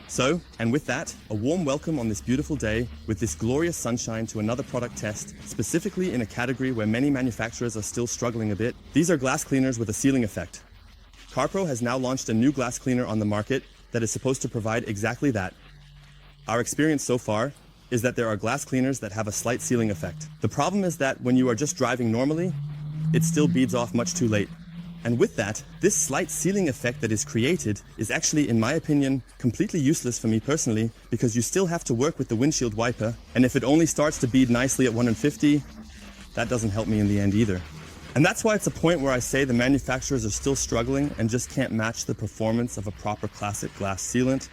So, and with that, a warm welcome on this beautiful day with this glorious sunshine to another product test, specifically in a category where many manufacturers are still struggling a bit. These are glass cleaners with a sealing effect. CarPro has now launched a new glass cleaner on the market that is supposed to provide exactly that. Our experience so far is that there are glass cleaners that have a slight sealing effect. The problem is that when you are just driving normally, it still beads off much too late. And with that, this slight sealing effect that is created is actually, in my opinion, completely useless for me personally, because you still have to work with the windshield wiper, and if it only starts to bead nicely at 150, that doesn't help me in the end either. And that's why it's a point where I say the manufacturers are still struggling and just can't match the performance of a proper classic glass sealant.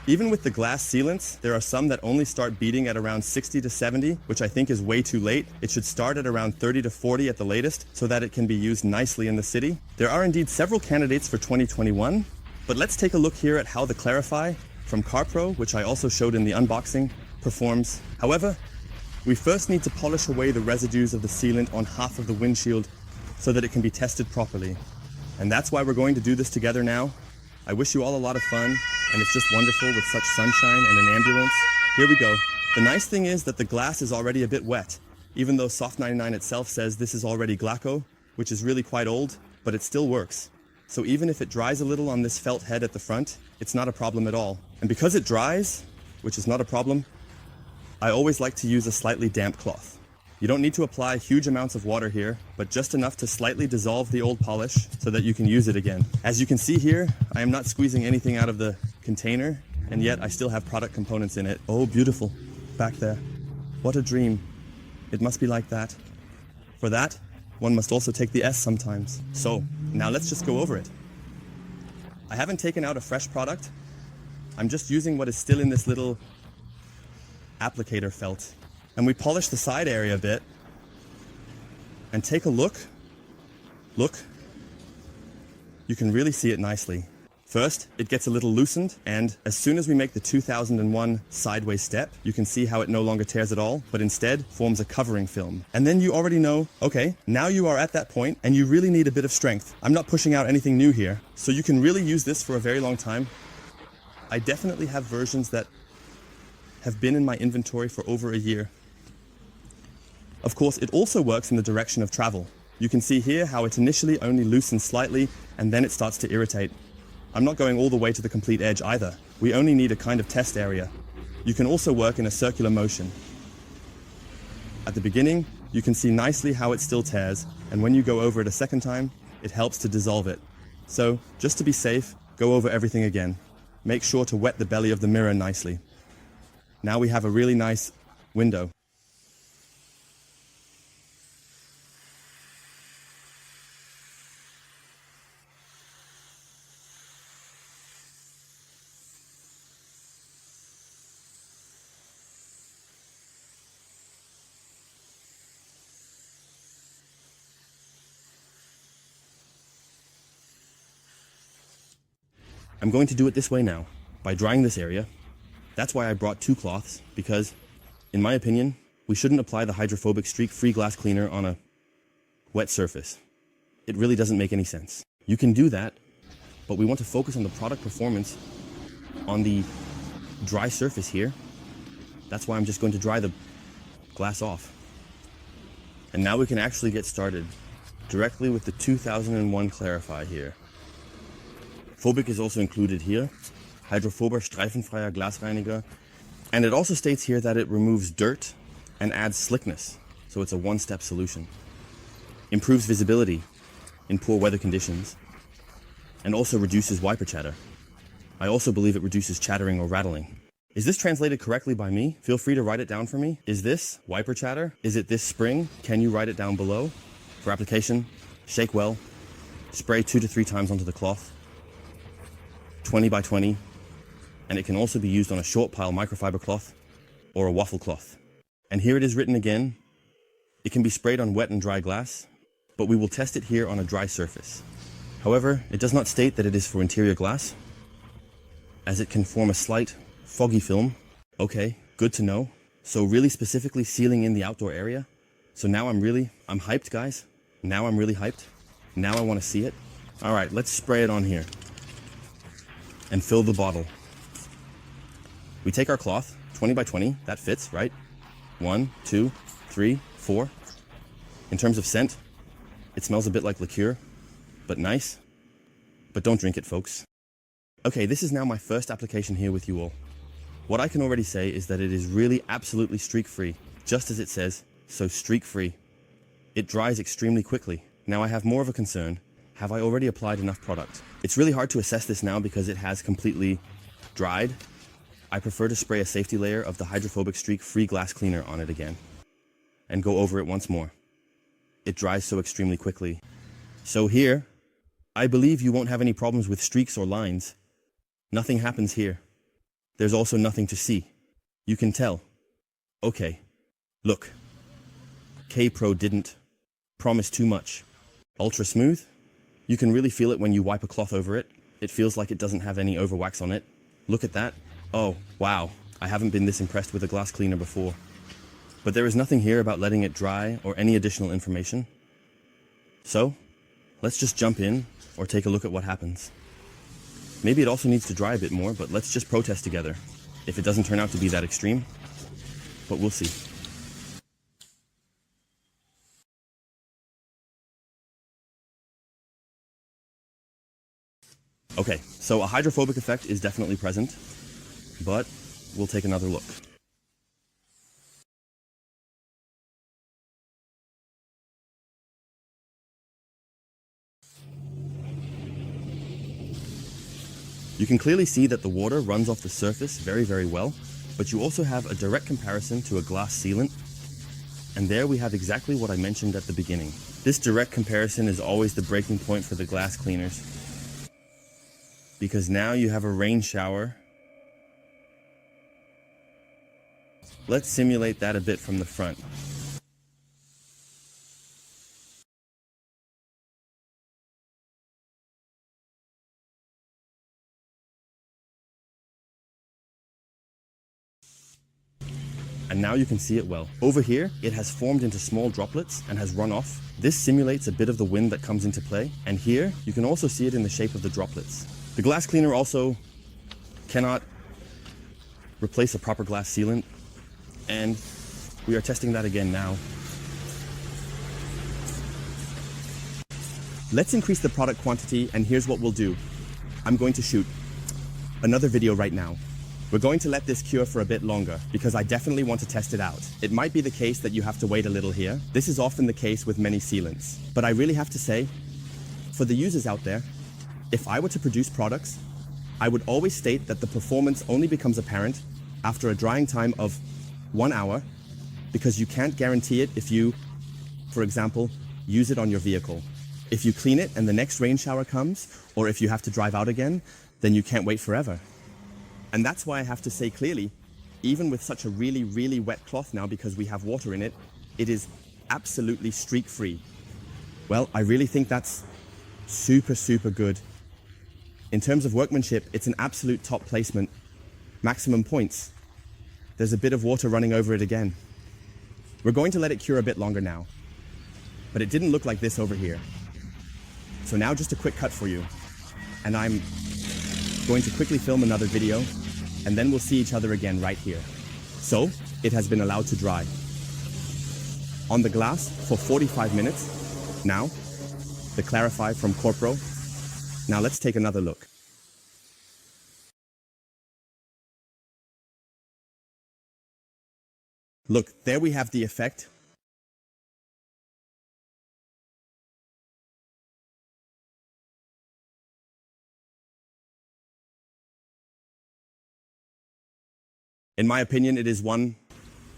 Even with the glass sealants, there are some that only start beading at around 60 to 70, which I think is way too late. It should start at around 30 to 40 at the latest, so that it can be used nicely in the city. There are indeed several candidates for 2021, but let's take a look here at how the Clarify from CarPro, which I also showed in the unboxing, performs. However, we first need to polish away the residues of the sealant on half of the windshield so that it can be tested properly. And that's why we're going to do this together now. I wish you all a lot of fun, and it's just wonderful with such sunshine and an ambulance. Here we go. The nice thing is that the glass is already a bit wet, even though Soft 99 itself says this is already Glaco, which is really quite old, but it still works. So even if it dries a little on this felt head at the front, it's not a problem at all. And because it dries, which is not a problem, I always like to use a slightly damp cloth. You don't need to apply huge amounts of water here, but just enough to slightly dissolve the old polish so that you can use it again. As you can see here, I am not squeezing anything out of the container, and yet I still have product components in it. Oh, beautiful. Back there. What a dream. It must be like that. For that, one must also take the S sometimes. So, now let's just go over it. I haven't taken out a fresh product. I'm just using what is still in this little applicator felt. And we polish the side area a bit, and take a look. Look, you can really see it nicely. First, it gets a little loosened, and as soon as we make the 2001 sideways step, you can see how it no longer tears at all, but instead forms a covering film. And then you already know, okay, now you are at that point, and you really need a bit of strength. I'm not pushing out anything new here, so you can really use this for a very long time. I definitely have versions that have been in my inventory for over a year. Of course, it also works in the direction of travel. You can see here how it initially only loosens slightly and then it starts to irritate. I'm not going all the way to the complete edge either. We only need a kind of test area. You can also work in a circular motion. At the beginning, you can see nicely how it still tears, and when you go over it a second time, it helps to dissolve it. So, just to be safe, go over everything again. Make sure to wet the belly of the mirror nicely. Now we have a really nice window. I'm going to do it this way now, by drying this area. That's why I brought two cloths, because, in my opinion, we shouldn't apply the hydrophobic streak-free glass cleaner on a wet surface. It really doesn't make any sense. You can do that, but we want to focus on the product performance on the dry surface here. That's why I'm just going to dry the glass off. And now we can actually get started directly with the 2001 Clarify here. Phobic is also included here, hydrophober streifenfreier Glasreiniger, and it also states here that it removes dirt and adds slickness, so it's a one-step solution. Improves visibility in poor weather conditions, and also reduces wiper chatter. I also believe it reduces chattering or rattling. Is this translated correctly by me? Feel free to write it down for me. Is this wiper chatter? Is it this spring? Can you write it down below? For application, shake well, spray 2 to 3 times onto the cloth, 20 by 20, and it can also be used on a short pile microfiber cloth or a waffle cloth. And here it is written again. It can be sprayed on wet and dry glass, but we will test it here on a dry surface. However, it does not state that it is for interior glass, as it can form a slight foggy film. Okay, good to know. So really specifically sealing in the outdoor area. So now I'm hyped, guys. Now I'm really hyped. Now I want to see it. All right, let's spray it on here and fill the bottle. We take our cloth, 20 by 20, that fits, right? 1, 2, 3, 4. In terms of scent, it smells a bit like liqueur, but nice. But don't drink it, folks. Okay, this is now my first application here with you all. What I can already say is that it is really absolutely streak-free, just as it says, so streak-free. It dries extremely quickly. Now I have more of a concern. Have I already applied enough product? It's really hard to assess this now because it has completely dried. I prefer to spray a safety layer of the hydrophobic streak-free glass cleaner on it again and go over it once more. It dries so extremely quickly. So here, I believe you won't have any problems with streaks or lines. Nothing happens here. There's also nothing to see. You can tell. Okay, look. CarPro didn't promise too much. Ultra smooth. You can really feel it when you wipe a cloth over it. It feels like it doesn't have any overwax on it. Look at that. Oh, wow. I haven't been this impressed with a glass cleaner before. But there is nothing here about letting it dry or any additional information. So, let's just jump in or take a look at what happens. Maybe it also needs to dry a bit more, but let's just protest together. If it doesn't turn out to be that extreme, but we'll see. Okay, so a hydrophobic effect is definitely present, but we'll take another look. You can clearly see that the water runs off the surface very, very well, but you also have a direct comparison to a glass sealant, and there we have exactly what I mentioned at the beginning. This direct comparison is always the breaking point for the glass cleaners, because now you have a rain shower. Let's simulate that a bit from the front. And now you can see it well. Over here, it has formed into small droplets and has run off. This simulates a bit of the wind that comes into play. And here, you can also see it in the shape of the droplets. The glass cleaner also cannot replace a proper glass sealant. And we are testing that again now. Let's increase the product quantity, and here's what we'll do. I'm going to shoot another video right now. We're going to let this cure for a bit longer because I definitely want to test it out. It might be the case that you have to wait a little here. This is often the case with many sealants. But I really have to say, for the users out there, if I were to produce products, I would always state that the performance only becomes apparent after a drying time of 1 hour, because you can't guarantee it if you, for example, use it on your vehicle. If you clean it and the next rain shower comes, or if you have to drive out again, then you can't wait forever. And that's why I have to say clearly, even with such a really, really wet cloth now because we have water in it, it is absolutely streak-free. Well, I really think that's super, super good. In terms of workmanship, it's an absolute top placement. Maximum points. There's a bit of water running over it again. We're going to let it cure a bit longer now. But it didn't look like this over here. So now just a quick cut for you. And I'm going to quickly film another video, and then we'll see each other again right here. So, it has been allowed to dry on the glass for 45 minutes. Now, the Clarify from CarPro. Now let's take another look. Look, there we have the effect. In my opinion, it is one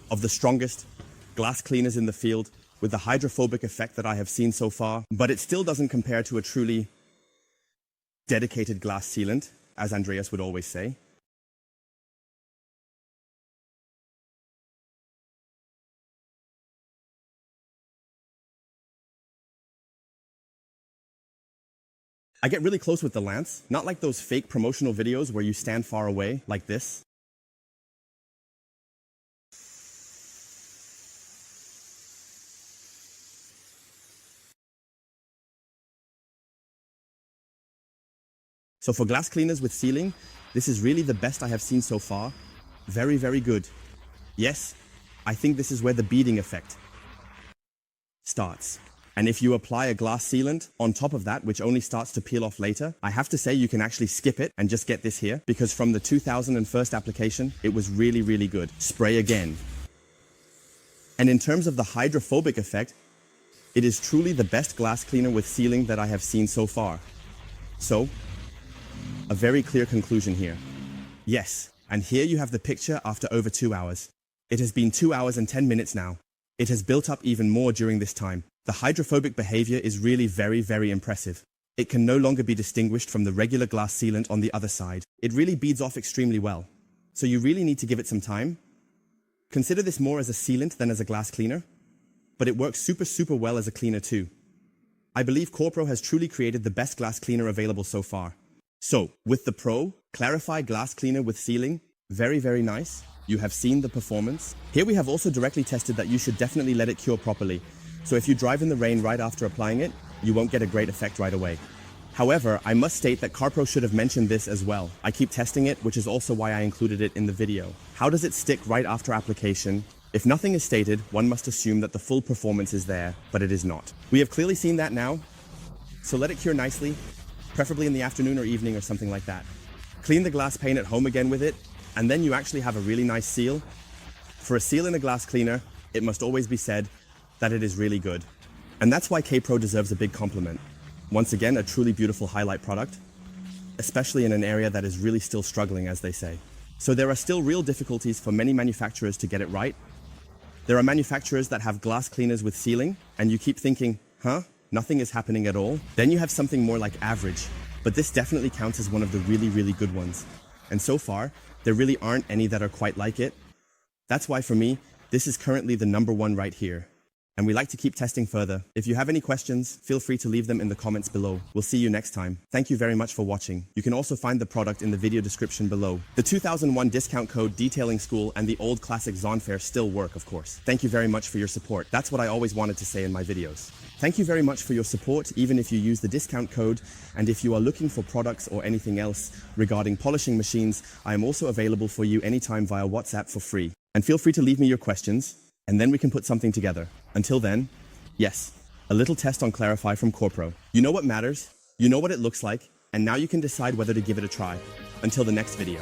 of the strongest glass cleaners in the field with the hydrophobic effect that I have seen so far, but it still doesn't compare to a truly dedicated glass sealant, as Andreas would always say. I get really close with the lance, not like those fake promotional videos where you stand far away like this. So for glass cleaners with sealing, this is really the best I have seen so far. Very, very good. Yes, I think this is where the beading effect starts. And if you apply a glass sealant on top of that, which only starts to peel off later, I have to say you can actually skip it and just get this here, because from the 2001st application, it was really, really good. Spray again. And in terms of the hydrophobic effect, it is truly the best glass cleaner with sealing that I have seen so far. So, a very clear conclusion here. Yes, and here you have the picture after over 2 hours. It has been 2 hours and 10 minutes now. It has built up even more during this time. The hydrophobic behavior is really very, very impressive. It can no longer be distinguished from the regular glass sealant on the other side. It really beads off extremely well. So you really need to give it some time. Consider this more as a sealant than as a glass cleaner, but it works super well as a cleaner too. I believe CarPro has truly created the best glass cleaner available so far. So, with the Pro Clarify glass cleaner with sealing, very, very nice. You have seen the performance. Here we have also directly tested that you should definitely let it cure properly. So if you drive in the rain right after applying it, you won't get a great effect right away. However, I must state that CarPro should have mentioned this as well. I keep testing it, which is also why I included it in the video. How does it stick right after application? If nothing is stated, one must assume that the full performance is there, but it is not. We have clearly seen that now. So let it cure nicely, preferably in the afternoon or evening or something like that. Clean the glass pane at home again with it, and then you actually have a really nice seal. For a seal in a glass cleaner, it must always be said that it is really good. And that's why CarPro deserves a big compliment. Once again, a truly beautiful highlight product, especially in an area that is really still struggling, as they say. So there are still real difficulties for many manufacturers to get it right. There are manufacturers that have glass cleaners with sealing, and you keep thinking, huh? Nothing is happening at all. Then you have something more like average, but this definitely counts as one of the really, really good ones. And so far, there really aren't any that are quite like it. That's why for me, this is currently the #1 right here. And we like to keep testing further. If you have any questions, feel free to leave them in the comments below. We'll see you next time. Thank you very much for watching. You can also find the product in the video description below. The 2001 discount code DetailingSchool and the old classic xaronfr still work, of course. Thank you very much for your support. That's what I always wanted to say in my videos. Thank you very much for your support, even if you use the discount code. And if you are looking for products or anything else regarding polishing machines, I am also available for you anytime via WhatsApp for free. And feel free to leave me your questions, and then we can put something together. Until then, yes, a little test on Clarify from CarPro. You know what matters, you know what it looks like, and now you can decide whether to give it a try. Until the next video.